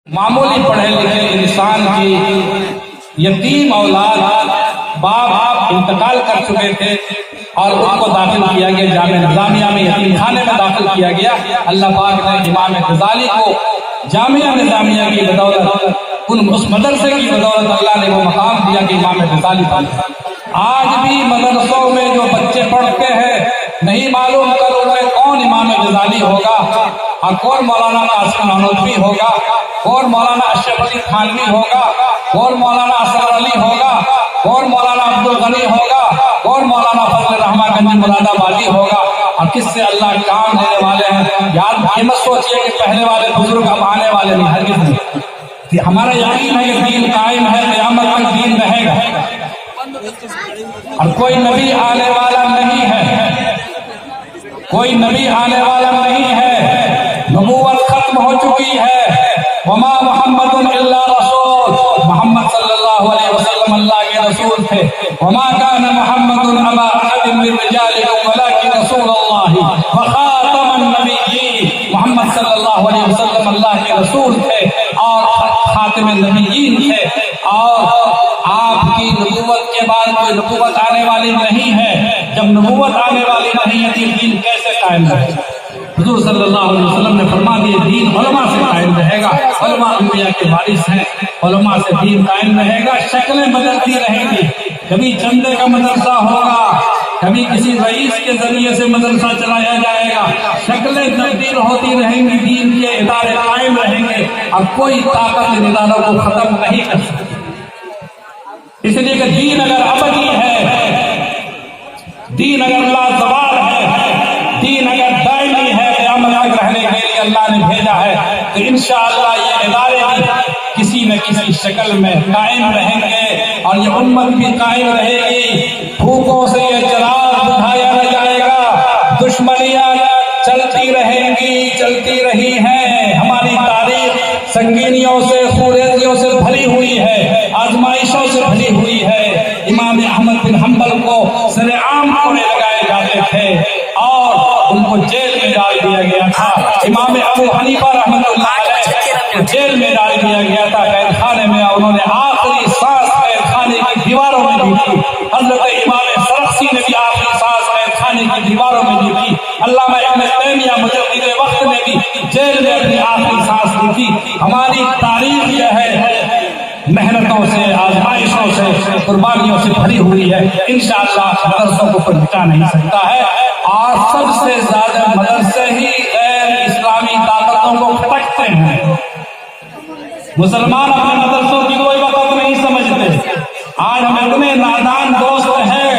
معمولی پڑھے لکھے انسان کی یتیم اولاد باپ انتقال کر چکے تھے اور ان کو داخل کیا گیا جامعہ نظامیہ میں، یتیم خانے میں داخل کیا گیا۔ اللہ پاک نے امام غزالی کو جامعہ نظامیہ کی بدولت، اس مدرسے کی بدولت اللہ نے وہ مقام دیا کہ امام غزالی بنے۔ آج بھی مدرسوں میں جو بچے پڑھتے ہیں نہیں معلوم کر ان میں کون امام غزالی ہوگا اور کون مولانا قاسم نانوتوی ہوگا، کون مولانا اشرف علی تھانوی ہوگا، کون مولانا اصغر علی ہوگا، کون مولانا عبدالغنی ہوگا، کون مولانا فضل الرحمن گنج مراد آبادی ہوگا، اور کس سے اللہ کام دینے والے ہیں۔ یاد یہ مت سوچئے کہ پہلے والے بزرگ اب آنے والے نہیں، ہرگز نہیں۔ ہمارا یقین ہے کہ دین قائم ہے، قیامت تک دین رہے گا، اور کوئی نبی آنے والا نہیں ہے، کوئی نبی آنے والا نہیں ہے، نبوت ختم ہو چکی ہے۔ وما محمد الا رسول، محمد صلی اللہ علیہ وسلم اللہ کے رسول تھے۔ وما كان محمد ابا احد من رجالكم ولكن رسول اللہ وخاتم النبیین، محمد صلی اللہ علیہ وسلم اللہ کے رسول تھے اور خاتم النبیین تھے، اور آپ کی نبوت کے بعد کوئی نبوت آنے والی نہیں ہے۔ جب نبوت آنے والی نہیں ہے تو دین کیسے قائم رہے؟ حضور صلی اللہ علیہ وسلم نے فرما دیا دین علماء سے قائم رہے گا، علماء انبیاء کے وارث ہیں، علماء سے دین قائم رہے گا۔ شکلیں بدلتی رہیں گی، کبھی چندے کا مدرسہ ہوگا، کبھی کسی رئیس کے ذریعے سے مدرسہ چلایا جائے گا، شکلیں تبدیل ہوتی رہیں گی، دین کے ادارے قائم رہیں گے، اور کوئی طاقت ان اداروں کو ختم نہیں کر سکتی۔ اس لیے کہ دین اگر ابدی ہے، دین اگر لازوال ہے، دین اگر دائمی ہے، قیامت تک رہنے کے لیے اللہ نے بھیجا ہے، تو انشاءاللہ یہ ادارے بھی کسی نہ کسی شکل میں قائم رہیں گے، اور یہ امت بھی قائم رہے گی۔ بھوکوں سے یہ چراغ بجھایا نہ جائے گا، دشمنیاں چلتی رہیں گی، چلتی رہی ہیں۔ ہماری تاریخ سنگینیوں سے، خوریزیوں سے بھری ہوئی ہے، آزمائشوں سے بھری ہوئی ہے۔ امام احمد بن حنبل کو سر عام کوڑے لگائے جاتے تھے اور ان کو جیل میں ڈال دیا گیا تھا۔ امام ابو حنیفہ رحمۃ اللہ علیہ جیل میں ڈال دیا گیا تھا، قید خانے میں، انہوں نے آخری سانس قید خانے کی دیواروں میں دی تھی۔ حضرت امام سرخسی نے بھی آخری سانس قید خانے کی دیواروں میں دی تھی۔ علامہ ابن تیمیہ مجدد وقت نے بھی جیل میں اپنی آخری سانس دی تھی۔ ہماری تاریخ یہ ہے محنتوں سے، آزمائشوں سے، قربانیوں سے بھری ہوئی ہے۔ انشاءاللہ مدرسوں کو کوئی مٹا نہیں سکتا ہے، اور سب سے زیادہ مدرسے ہی غیر اسلامی طاقتوں کو پھٹکتے ہیں۔ مسلمان اپنے مدرسوں کی کوئی وقت نہیں سمجھتے۔ آج ہم اتنے نادان دوست ہیں،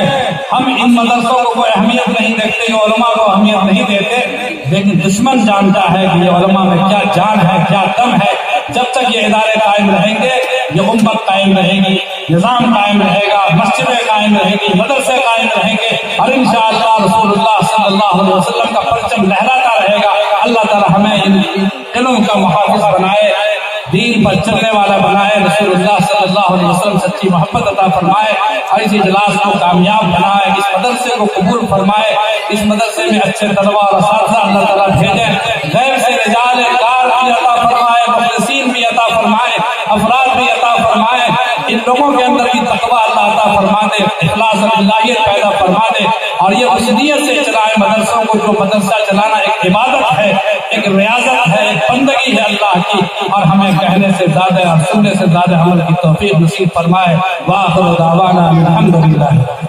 ہم ان مدرسوں کو کوئی اہمیت نہیں دیتے، علماء کو اہمیت نہیں دیتے، لیکن دشمن جانتا ہے کہ یہ علماء میں کیا جان ہے، کیا دم ہے۔ جب تک یہ ادارے قائم رہیں گے، یہ امت قائم رہے گی، نظام قائم رہے گا، مسجدیں قائم رہیں گی، مدرسے قائم رہیں گے، اور انشاءاللہ رسول اللہ صلی اللہ علیہ وسلم کا پرچم لہراتا رہے گا۔ اللہ تعالی ہمیں ان علم کا محافظ بنائے، دین پر چلنے والا بنائے، رسول اللہ صلی اللہ علیہ وسلم سچی محبت عطا فرمائے، اور اس اجلاس کو کامیاب بنائے، اس مدرسے کو قبول فرمائے، اس مدرسے میں اچھے طلباء اور اساتذہ اللہ تعالیٰ بھیجیں، غیر سے رجال کار بھی عطا فرمائے، مخلصین بھی عطا فرمائے، افراد بھی عطا فرمائے، ان لوگوں کے اندر بھی تقویٰ اللہ عطا فرما دے، اخلاص اللہیت پیدا فرما دے، اور یہ اس نیت سے چلائے مدرسوں کو جو مدرسہ چلانا ایک عبادت ہے، ایک ریاضت ہے، ایک بندگی ہے اللہ کی، اور ہمیں کہنے سے زیادہ اور سننے سے زیادہ عمل کی توفیق نصیب فرمائے۔ وآخر دعوانا الحمدللہ۔